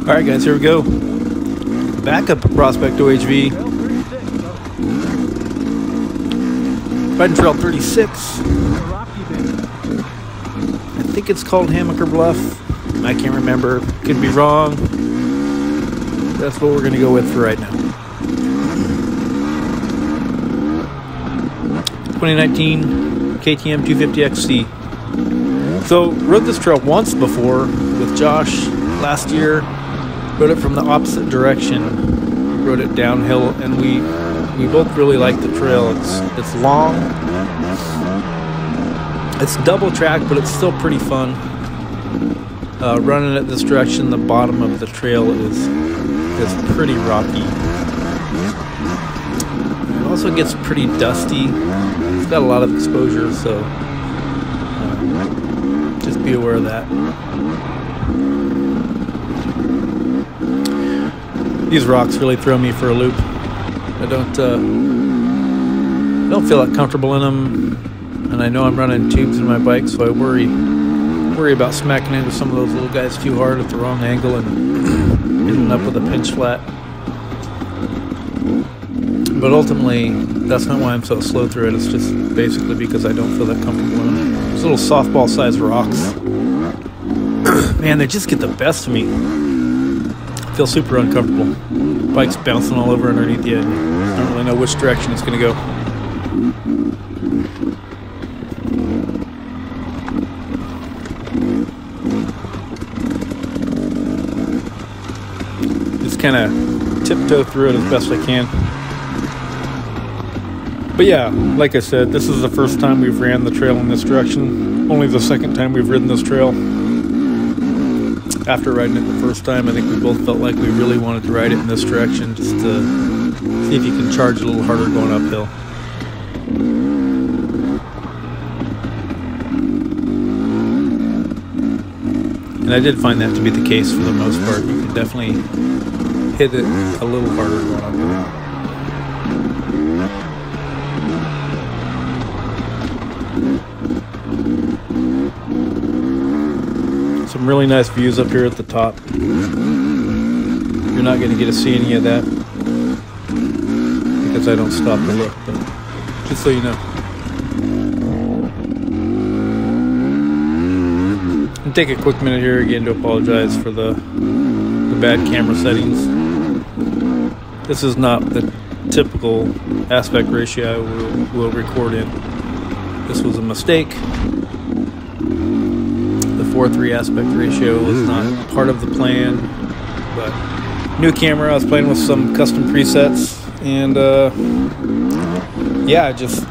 Alright guys, here we go. Back up at Prospect OHV. Riding Trail 36. I think it's called Hammaker Bluff. I can't remember. Could be wrong. That's what we're going to go with for right now. 2019 KTM 250XC. So, rode this trail once before with Josh last year. Rode it from the opposite direction. Rode it downhill, and we both really like the trail. It's long. It's double track, but it's still pretty fun. Running it this direction, the bottom of the trail is pretty rocky. It also gets pretty dusty. It's got a lot of exposure, so just be aware of that. These rocks really throw me for a loop. I don't feel that comfortable in them, and I know I'm running tubes in my bike, so I worry about smacking into some of those little guys too hard at the wrong angle and ending up with a pinch flat. But ultimately, that's not why I'm so slow through it. It's just basically because I don't feel that comfortable in them. Those little softball-sized rocks, man, they just get the best of me. I feel super uncomfortable. Bike's bouncing all over underneath you, and I don't really know which direction it's going to go. Just kind of tiptoe through it as best I can. But yeah, like I said, this is the first time we've ran the trail in this direction. Only the second time we've ridden this trail. After riding it the first time, I think we both felt like we really wanted to ride it in this direction, just to see if you can charge a little harder going uphill. And I did find that to be the case for the most part. You can definitely hit it a little harder going uphill. Some really nice views up here at the top. You're not going to get to see any of that because I don't stop to look, but just so you know. And take a quick minute here again to apologize for the bad camera settings. This is not the typical aspect ratio I will record in. This was a mistake. 4:3 aspect ratio was not part of the plan, but new camera. I was playing with some custom presets, and yeah, I just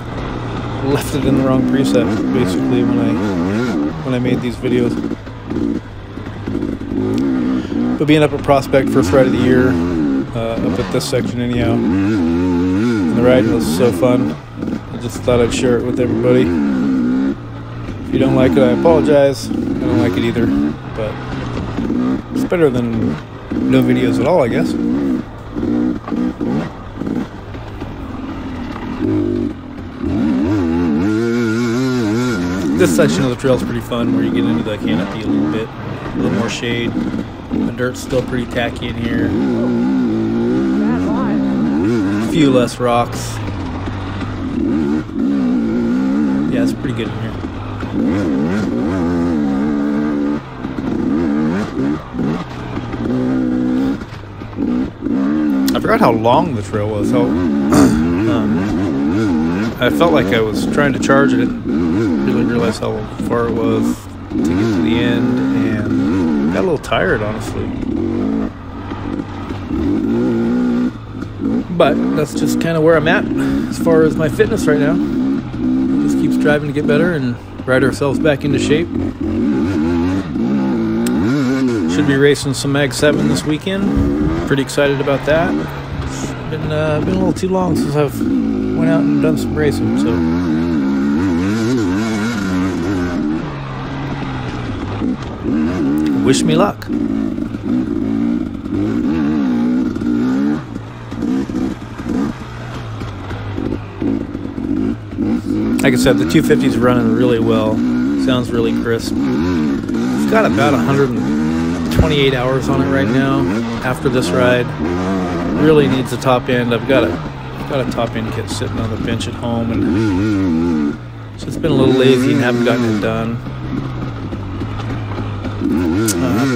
left it in the wrong preset basically when I made these videos. But being up at Prospect, first ride of the year, up at this section anyhow, and the ride was so fun. I just thought I'd share it with everybody. If you don't like it, I apologize. I don't like it either, but it's better than no videos at all, I guess. This section of the trail is pretty fun, where you get into the canopy a little bit, a little more shade. The dirt's still pretty tacky in here. A few less rocks. Yeah, it's pretty good in here. I forgot how long the trail was. I felt like I was trying to charge it. Didn't really realize how far it was to get to the end, and got a little tired, honestly. But that's just kind of where I'm at as far as my fitness right now. Just keep striving to get better and ride ourselves back into shape. Should be racing some Mag 7 this weekend. Pretty excited about that. It's been a little too long since I've went out and done some racing, so wish me luck. Like I said, the 250 is running really well. Sounds really crisp. It's got about 120 28 hours on it right now after this ride. Really needs a top end. I've got a top end kit sitting on the bench at home, and just been a little lazy and haven't gotten it done.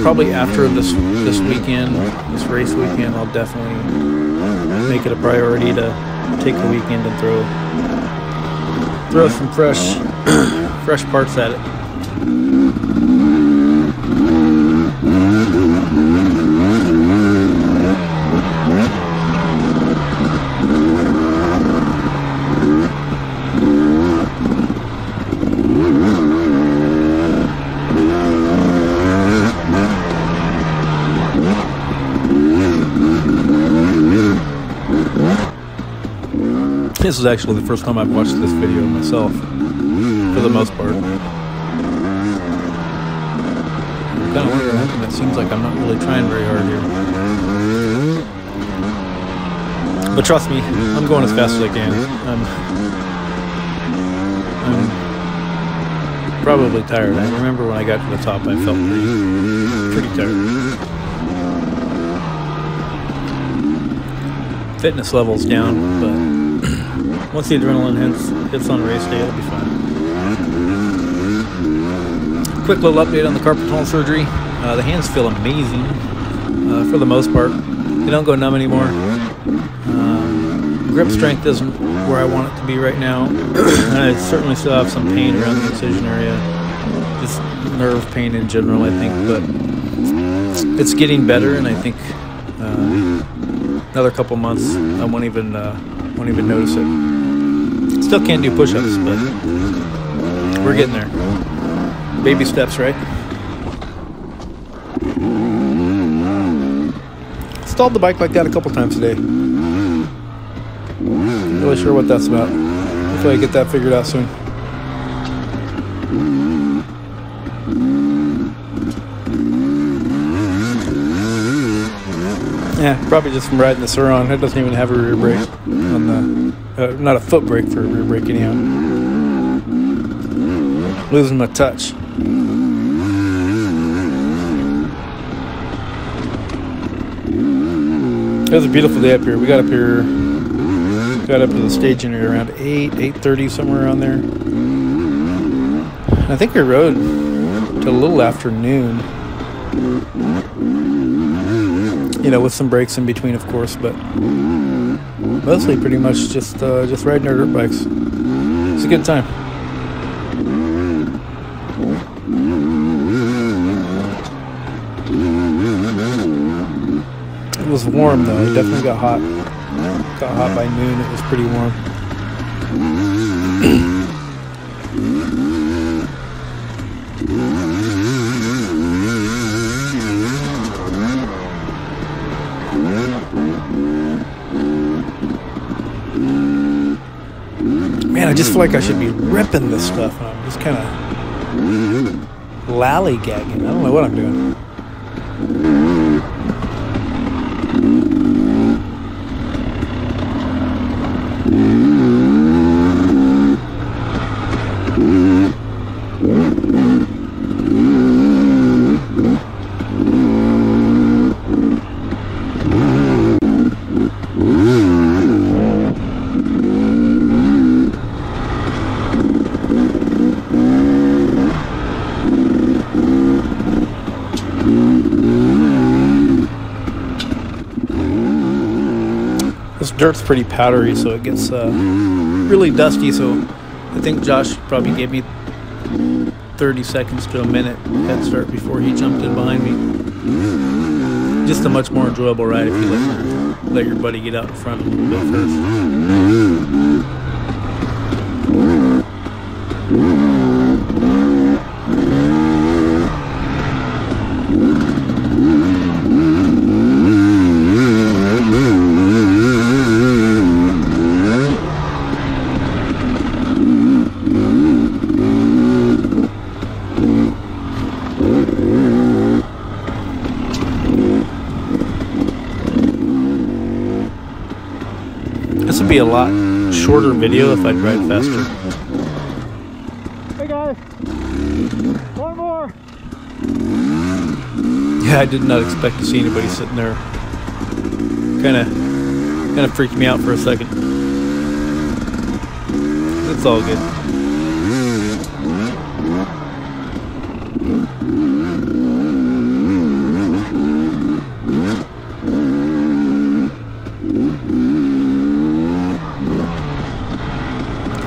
Probably after this weekend, this race weekend, I'll definitely make it a priority to take the weekend and throw some fresh parts at it. This is actually the first time I've watched this video myself, for the most part. I'm kind of wondering, and it seems like I'm not really trying very hard here. But trust me, I'm going as fast as I can. I'm probably tired. I remember when I got to the top, I felt pretty tired. Fitness level's down, but once the adrenaline hits on race day, it'll be fine. Quick little update on the carpal tunnel surgery. The hands feel amazing for the most part. They don't go numb anymore. Grip strength isn't where I want it to be right now. And I certainly still have some pain around the incision area. Just nerve pain in general, I think. But it's getting better, and I think another couple months I won't even notice it. Still can't do push-ups, but we're getting there. Baby steps, right? Stalled the bike like that a couple times today. Not really sure what that's about. Hopefully I get that figured out soon. Yeah, probably just from riding the Sur-Ron. It doesn't even have a rear brake on the, not a foot brake for a rear brake anyhow. Losing my touch. It was a beautiful day up here. We got up to the staging area around 8:30, somewhere around there. And I think we rode till a little after noon. You know, with some breaks in between, of course, but mostly pretty much just riding our dirt bikes. It's a good time. It was warm though. It definitely got hot. Got hot by noon. It was pretty warm. Man, I just feel like I should be ripping this stuff, and I'm just kind of lollygagging. I don't know what I'm doing. This dirt's pretty powdery, so it gets really dusty, so I think Josh probably gave me 30 seconds to a minute head start before he jumped in behind me. Just a much more enjoyable ride if you let your buddy get out in front a little bit first. This would be a lot shorter video if I'd ride faster. Hey guys, one more. Yeah, I did not expect to see anybody sitting there. Kind of freaked me out for a second. It's all good.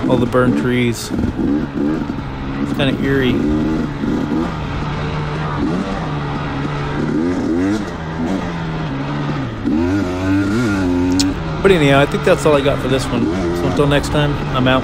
All the burned trees. It's kind of eerie. But anyhow, I think that's all I got for this one. So until next time, I'm out.